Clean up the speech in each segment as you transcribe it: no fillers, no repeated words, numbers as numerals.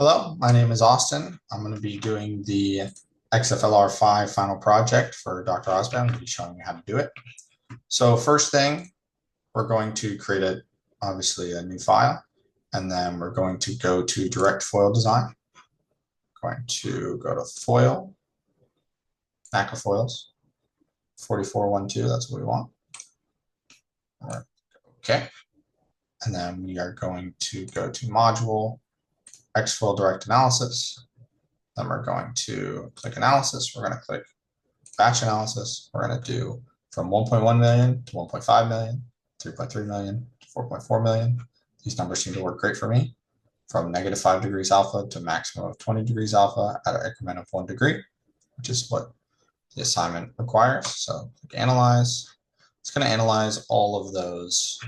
Hello, my name is Austin. I'm going to be doing the XFLR 5 final project for Dr. Osborne. I'm going to be showing you how to do it. So first thing, we're going to create obviously a new file, and then we're going to go to direct foil design. Going to go to foil, macro foils, 4412, that's what we want. Okay. And then we are going to go to module, XFL direct analysis. Then we're going to click analysis. We're going to click batch analysis. We're going to do from 1.1 million to 1.5 million, 3.3 million to 4.4 million. These numbers seem to work great for me. From -5 degrees alpha to maximum of 20 degrees alpha at an increment of 1 degree, which is what the assignment requires. So click analyze. It's going to analyze all of those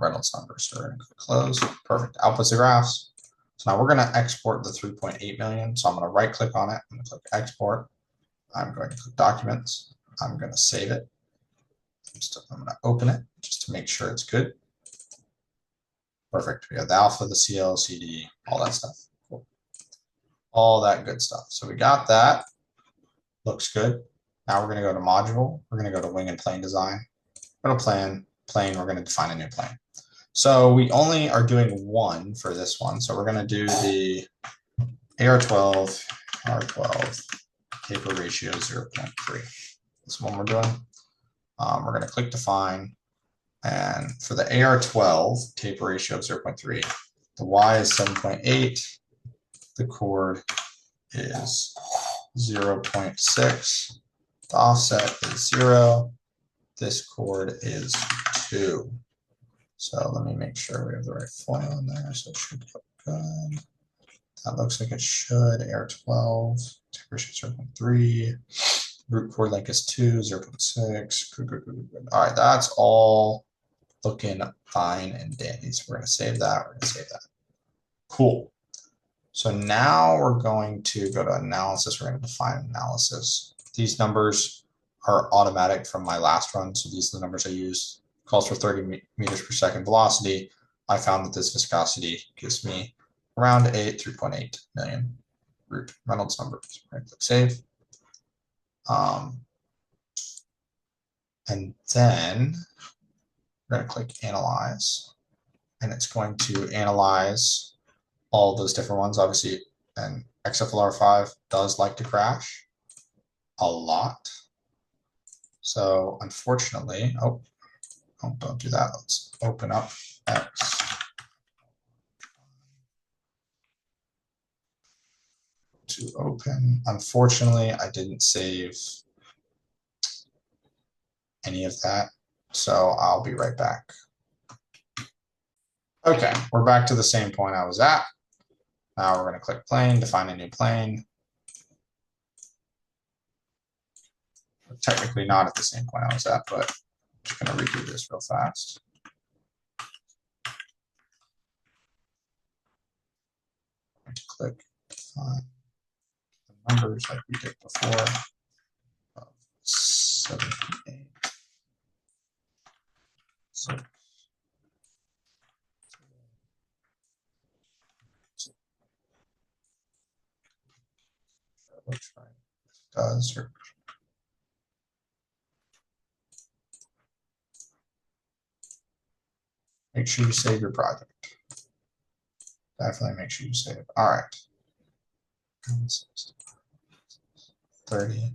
Reynolds numbers. So we're going to click close. Perfect. Outputs the graphs. So now we're going to export the 3.8 million. So I'm going to right click on it. I'm going to click export. I'm going to click documents. I'm going to save it. I'm going to open it just to make sure it's good. Perfect. We have the alpha, the CL, CD, all that stuff. Cool. All that good stuff. So we got that. Looks good. Now we're going to go to module. We're going to go to wing and plane design. Go to plane. We're going to define a new plane. So we only are doing one for this one. So we're going to do the AR12, R12, taper ratio 0.3. This one we're doing. We're going to click define. And for the AR12, taper ratio of 0.3, the Y is 7.8. The chord is 0.6. The offset is 0. This chord is 2. So let me make sure we have the right foil in there. So it should look good. That looks like it should. AR12, taper ratio 0.3. Root chord length is 2, 0.6. Good. All right, that's all looking fine and dandy. So we're going to save that. We're going to save that. Cool. So now we're going to go to analysis. We're going to define analysis. These numbers are automatic from my last run. So these are the numbers I used. Calls for 30 meters per second velocity. I found that this viscosity gives me around 3.8 million root Reynolds numbers. We're going to click save. And then we're going to click analyze, and it's going to analyze all those different ones. Obviously, and XFLR 5 does like to crash a lot. So unfortunately, don't do that. Let's open up X. To open. Unfortunately, I didn't save any of that. So I'll be right back. Okay, we're back to the same point I was at. Now we're going to click plane, define a new plane. We're technically not at the same point I was at, but I'm just going to redo this real fast. I'm going to click define the numbers like we did before. 7.8. So looks right. It does. Make sure you save your project. Definitely make sure you save. All right. 30.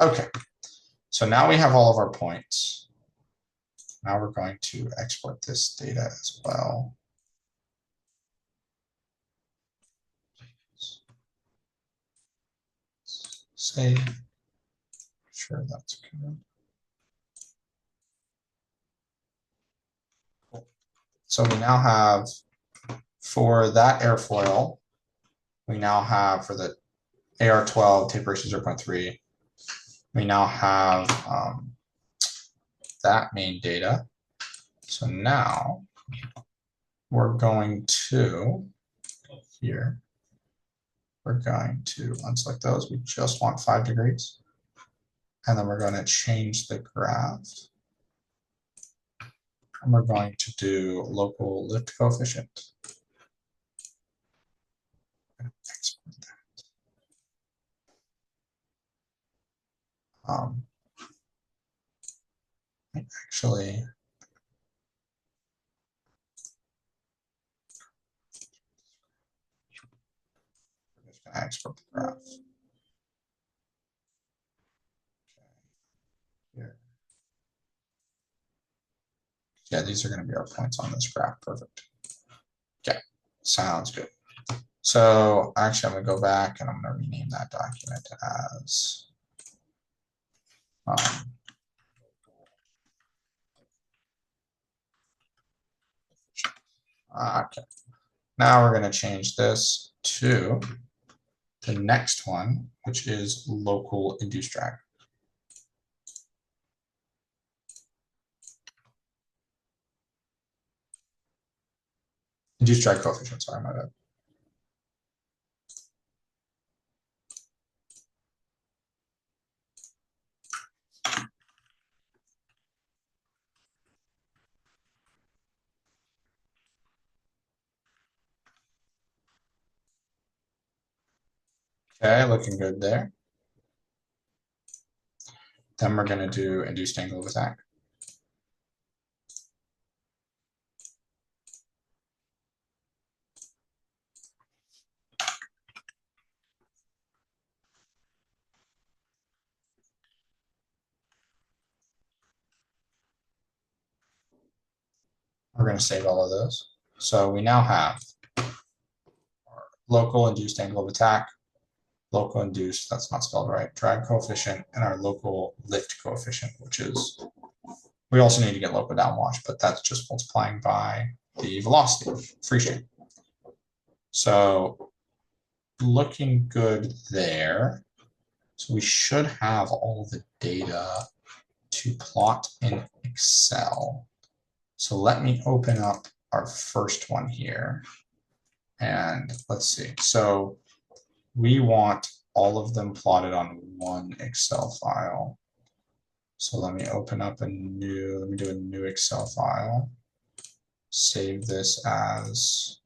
Okay. So now we have all of our points. Now we're going to export this data as well. Save. Sure, that's good. Cool. So we now have, for that airfoil, we now have for the AR12 taper ratio 0.3, we now have that main data. So now we're going to go here. we're going to unselect those. We just want 5 degrees. And then we're going to change the graph. And we're going to do local lift coefficient. Export that. Actually, we're just going to export the graph. Here. Yeah, these are going to be our points on this graph. Perfect. Okay, sounds good. So actually, I'm going to go back and I'm going to rename that document as okay. Now we're going to change this to the next one, which is local induced drag. Induced drag coefficient, sorry, my bad. Okay, looking good there. Then we're going to do induced angle of attack. We're going to save all of those. So we now have our local induced angle of attack, local induced, that's not spelled right, drag coefficient, and our local lift coefficient, which is, we also need to get local downwash, but that's just multiplying by the velocity of free stream. So looking good there. So we should have all the data to plot in Excel. So let me open up our first one here. And let's see. So we want all of them plotted on one Excel file. So let me open up let me do a new Excel file. Save this as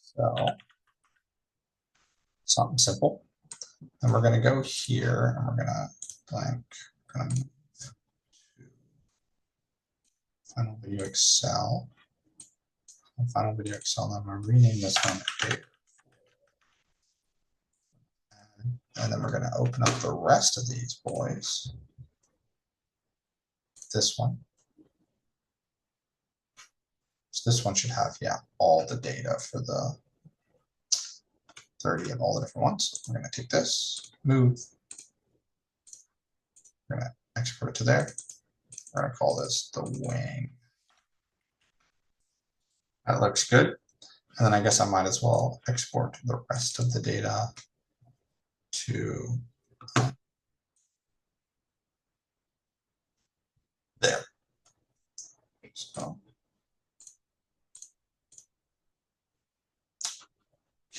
so something simple. And we're going to go here and we're going to blank. We're going to move to Final Video Excel. Final Video Excel. I'm going to rename this one Air. And then we're going to open up the rest of these boys. This one. So this one should have, yeah, all the data for the 30 of all the different ones. We're going to take this, move. We're going to export it to there. We're going to call this the wing. That looks good. And then I guess I might as well export the rest of the data to there. So,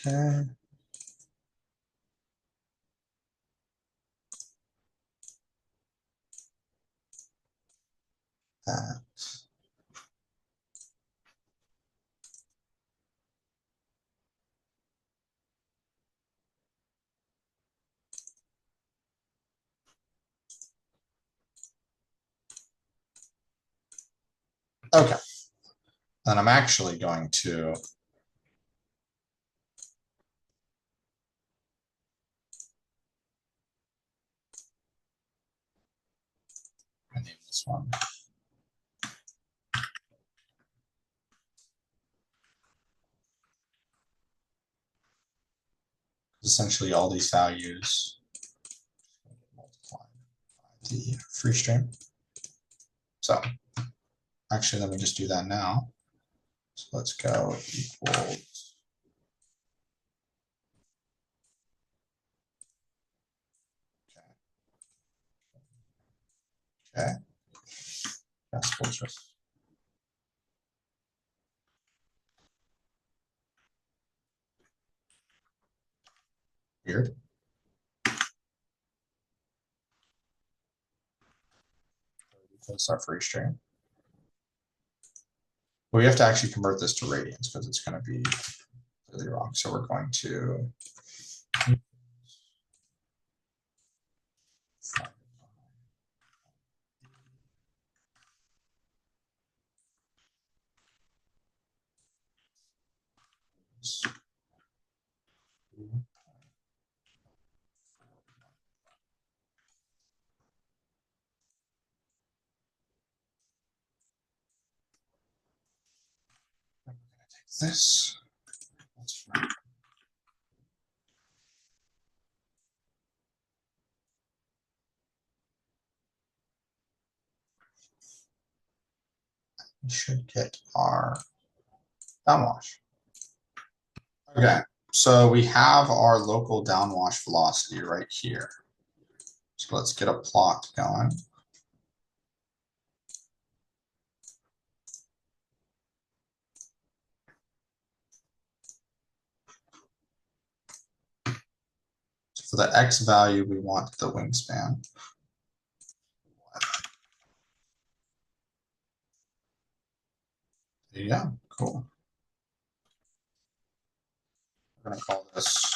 okay. That. Okay. Then I'm actually going to name this one. Essentially all these values multiplied by the free stream. So actually, let me just do that now. So let's go equals. Okay. Guess we'll just weird. That's our free string. We have to actually convert this to radians because it's going to be really wrong. So we're going to take this. That's right. We should get our downwash. Okay, so we have our local downwash velocity right here. So let's get a plot going. So for the x value, we want the wingspan. There you go, cool. We're gonna call this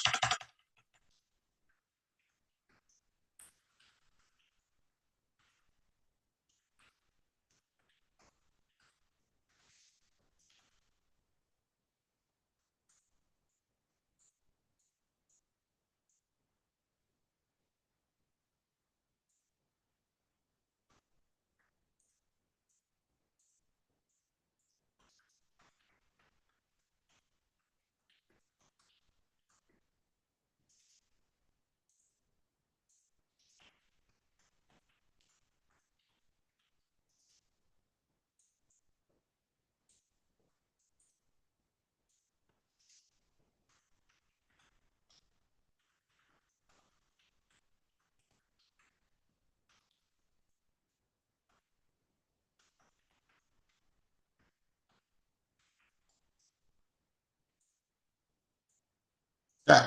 okay.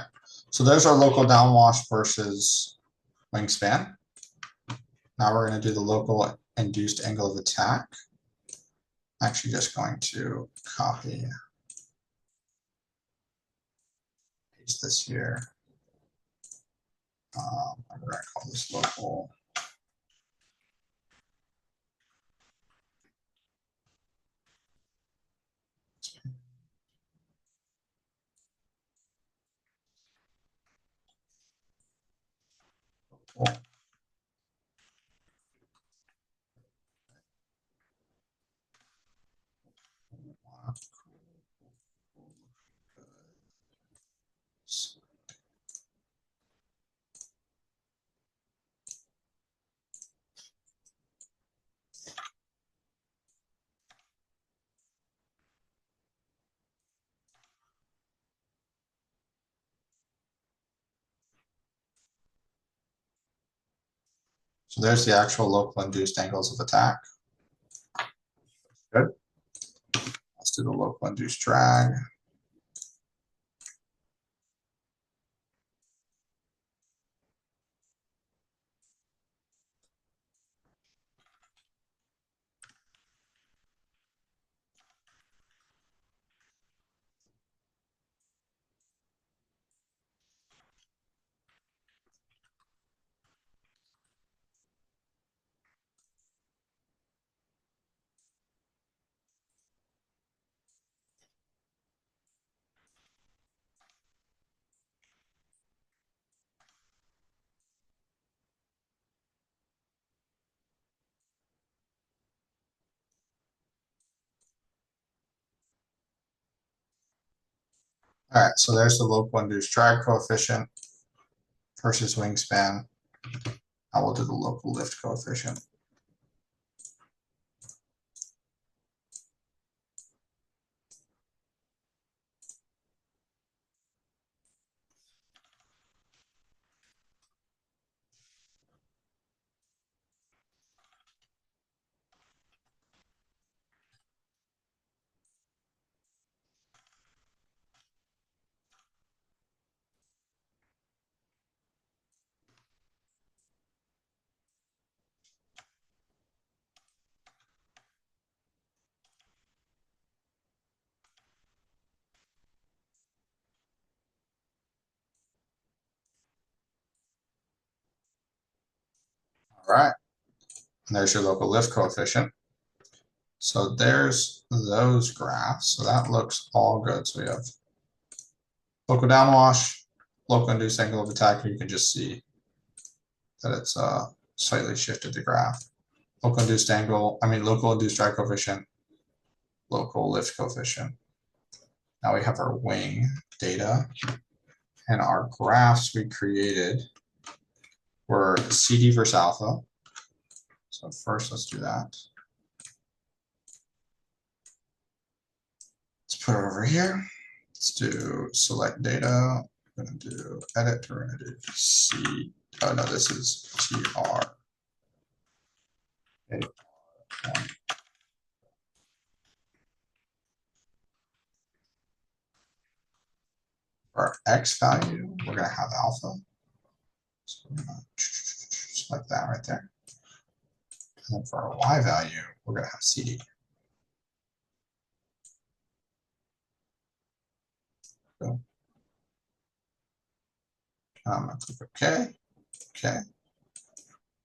So there's our local downwash versus wingspan. Now we're going to do the local induced angle of attack. I'm actually just going to copy, paste this here. I'm going to call this local. Local. So there's the actual local induced angles of attack. Good. Let's do the local induced drag. All right, so there's the local induced drag coefficient versus wingspan. I will do the local lift coefficient. All right. And there's your local lift coefficient. So there's those graphs. So that looks all good. So we have local downwash, local induced angle of attack. You can just see that it's slightly shifted the graph. Local induced drag coefficient, local lift coefficient. Now we have our wing data, and our graphs we created were CD versus alpha. So first, let's do that. Let's put it over here. Let's do select data. We're going to do edit. We're going to do C. Oh no, this is TR. Okay. For our X value, we're going to have alpha. So we're going to select that right there. And then for our Y value, we're going to have CD. So I'm going to click OK. Okay.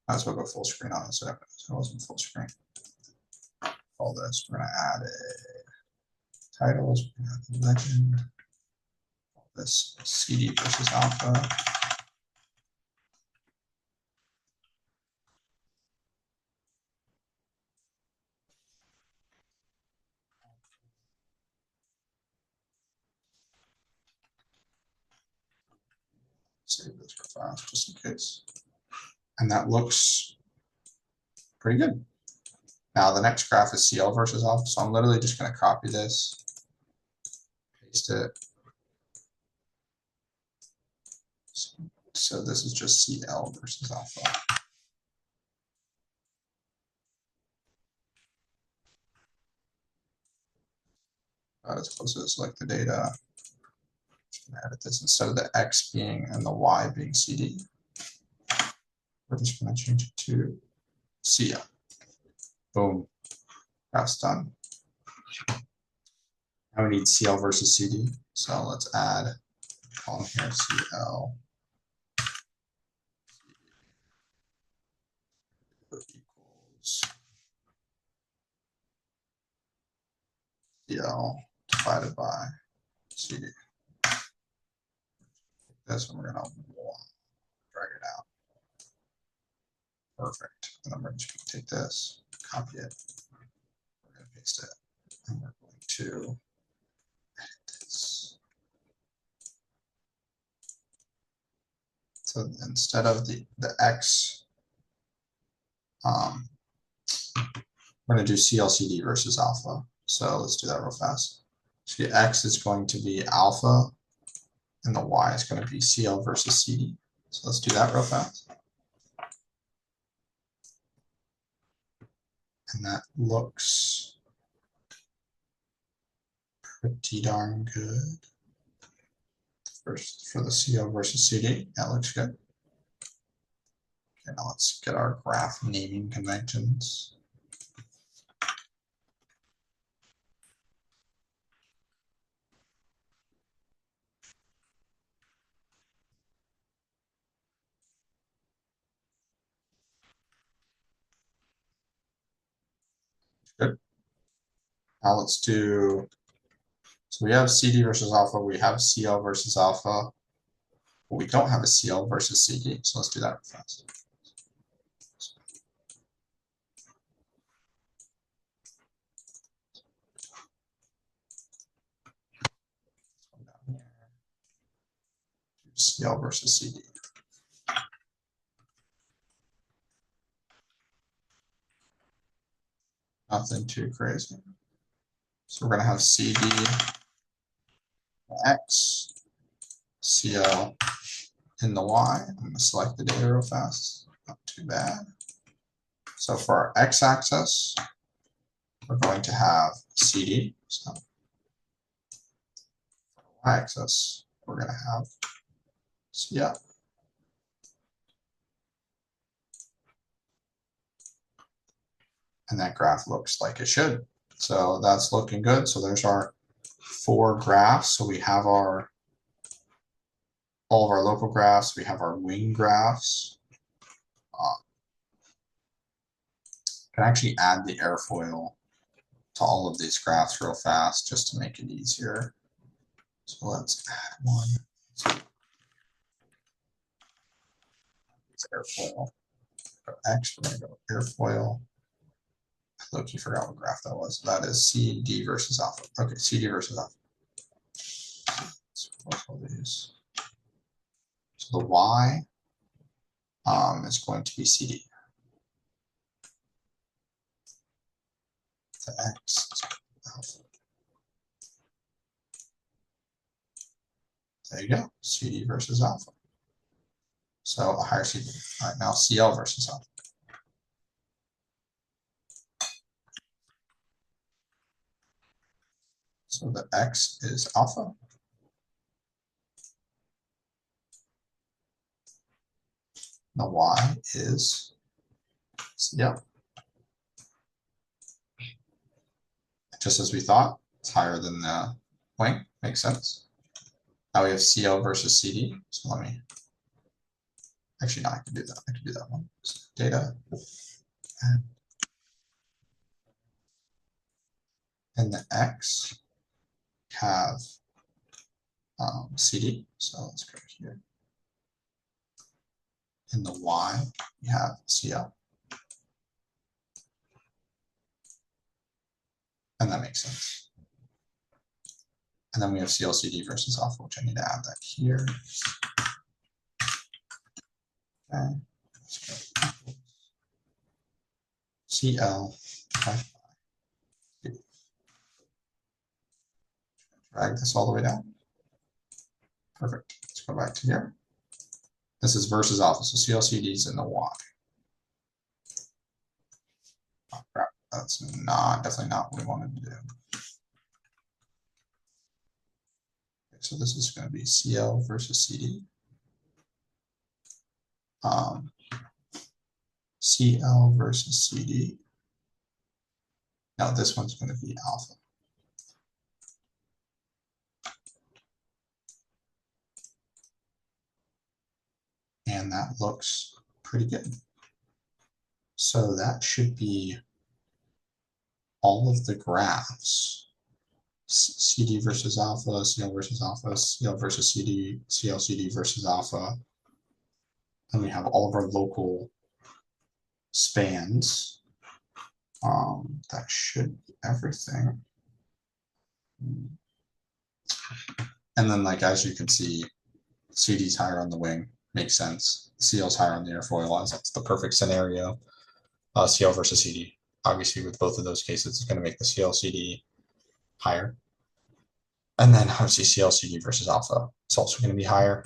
Might as well go full screen on this. So it wasn't full screen. All this, we're going to add a titles, we're going to add legend. All this CD versus alpha. Save this for fast just in case. And that looks pretty good. Now the next graph is CL versus alpha. So I'm literally just going to copy this, paste it. So this is just CL versus alpha. About as close as like the data. Just going to edit this instead of the X being and the Y being CD. We're just going to change it to CL. Boom. That's done. Now we need CL versus CD. So let's add a column here, CL equals CL divided by CD. This one we're going to drag it out. Perfect. And then we're just going to take this, copy it, we're going to paste it, and we're going to edit this. So instead of the X, we're going to do CLCD versus alpha. So let's do that real fast. So the X is going to be alpha, and the Y is going to be CL versus CD. So let's do that real fast. And that looks pretty darn good. First, for the CL versus CD, that looks good. Okay, now let's get our graph naming conventions. Good. Now let's do, so we have CD versus alpha, we have CL versus alpha, but we don't have a CL versus CD, so let's do that real fast. CL versus CD. Nothing too crazy. So we're going to have CD X, CL in the Y. I'm going to select the data real fast. Not too bad. So for our X-axis, we're going to have CD. So for the Y-axis, we're going to have CL. And that graph looks like it should. So that's looking good. So there's our 4 graphs. So we have our all of our local graphs. We have our wing graphs. can actually add the airfoil to all of these graphs real fast just to make it easier. So let's add one. It's airfoil. Go X, we're going to go airfoil. Look, you forgot what graph that was. That is CD versus alpha. Okay, CD versus alpha. So the Y is going to be CD. The X is alpha. There you go, CD versus alpha. So a higher CD. All right, now CL versus alpha. So the X is alpha. The Y is CL. Just as we thought, it's higher than the wing. Makes sense. Now we have CL versus CD. So let me, actually, no, I can do that. I can do that one. So data. And the X have CD. So let's go here. In the Y, we have CL. And that makes sense. And then we have CLCD versus alpha, which I need to add that here. Okay. CL. Okay. Drag this all the way down. Perfect. Let's go back to here. This is versus alpha, so CLCD is in the Y. Oh, crap. That's definitely not what we wanted to do. Okay, so this is going to be CL versus CD. CL versus CD. Now this one's going to be alpha. And that looks pretty good. So that should be all of the graphs. CD versus alpha, CL versus alpha, CL versus CD, CL CD versus alpha. And we have all of our local spans. That should be everything. And then, like, as you can see, CD's higher on the wing, makes sense. CL's higher on the airfoil, as that's the perfect scenario. CL versus CD. Obviously, with both of those cases, it's going to make the CL CD higher. And then obviously CL CD versus alpha. It's also going to be higher.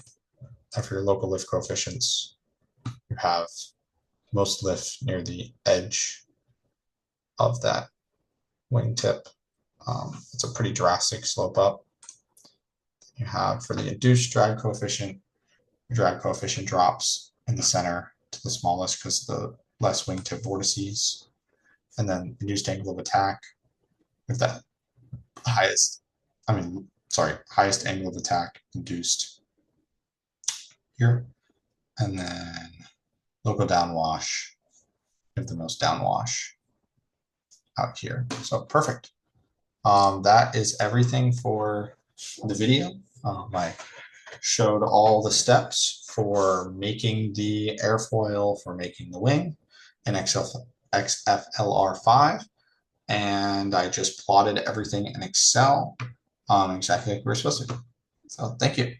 And for your local lift coefficients, you have most lift near the edge of that wingtip. It's a pretty drastic slope up. You have for the induced drag coefficient, your drag coefficient drops in the center to the smallest because the less wingtip vortices. And then induced angle of attack with that highest angle of attack induced here. And then local downwash, with the most downwash out here. So perfect. That is everything for the video. I showed all the steps for making the airfoil, for making the wing in XFLR5, and I just plotted everything in Excel exactly like we were supposed to do. So thank you.